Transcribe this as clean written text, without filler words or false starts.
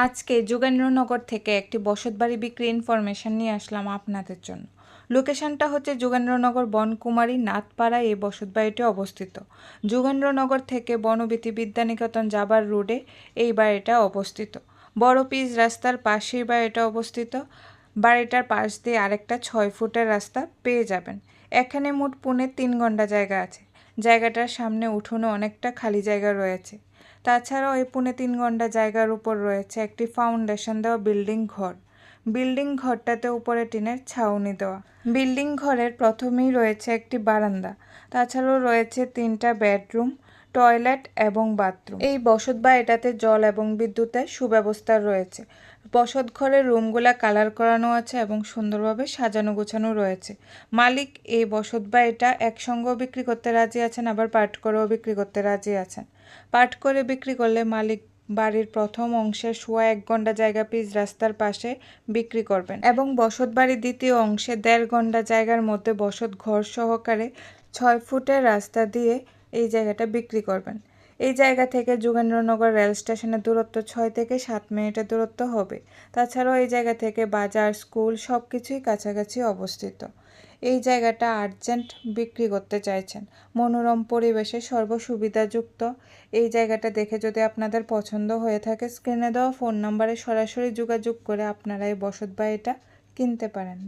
আজকে যোগেন্দ্রনগর থেকে একটি বসতবাড়ি বিক্রি ইনফরমেশন নিয়ে আসলাম আপনাদের জন্য। লোকেশনটা হচ্ছে যোগেন্দ্রনগর বনকুমারী নাথপাড়া। এই বসতবাড়িটি অবস্থিত যোগেন্দ্রনগর থেকে বনবীথি বিদ্যানিকেতন যাবার রোডে এই বাড়িটা অবস্থিত। বড় পিচ রাস্তার পাশেই বাড়িটা অবস্থিত। বাড়িটার পাশ দিয়ে আরেকটা 6 ফুটের রাস্তা পেয়ে যাবেন। এখানে মোট 3.5 ঘন্টা জায়গা আছে। জায়গাটার সামনে উঠোনে অনেকটা খালি জায়গা রয়েছে। তাছাড়াও এই 3.5 ঘন্টা জায়গার উপর রয়েছে একটি ফাউন্ডেশন দেওয়া বিল্ডিং ঘর। বিল্ডিং ঘরটাতে উপরে টিনের ছাউনি দেওয়া। বিল্ডিং ঘরের প্রথমেই রয়েছে একটি বারান্দা। তাছাড়াও রয়েছে 3টা বেডরুম, টয়লেট এবং বাথরুম। এই বসত বাড়িটাতে জল এবং বিদ্যুতের সুব্যবস্থা রয়েছে। বসত ঘরের রুমগুলা কালার করানো আছে এবং সুন্দরভাবে সাজানো গোছানো রয়েছে। মালিক এই বসত বাড়িটা একসঙ্গেও বিক্রি করতে রাজি আছেন, আবার পার্ট করেও বিক্রি করতে রাজি আছেন। পার্ট করে বিক্রি করলে মালিক বাড়ির প্রথম অংশের 1.5 ঘন্টা জায়গা পিচ রাস্তার পাশে বিক্রি করবেন এবং বসত বাড়ির দ্বিতীয় অংশে 1.5 ঘন্টা জায়গার মধ্যে বসত ঘর সহকারে 6 ফুটের রাস্তা দিয়ে এই জায়গাটা বিক্রি করবেন। এই জায়গা থেকে যোগেন্দ্রনগর রেল স্টেশনের দূরত্ব 6 থেকে 7 মিনিটের দূরত্ব হবে। তাছাড়াও এই জায়গা থেকে বাজার, স্কুল সব কিছুই কাছাকাছি অবস্থিত। এই জায়গাটা আর্জেন্ট বিক্রি করতে চাইছেন। মনোরম পরিবেশে সর্বসুবিধাযুক্ত এই জায়গাটা দেখে যদি আপনাদের পছন্দ হয়ে থাকে, স্ক্রিনে দেওয়া ফোন নম্বরে সরাসরি যোগাযোগ করে আপনারা এই বসত বাড়িটা কিনতে পারেন।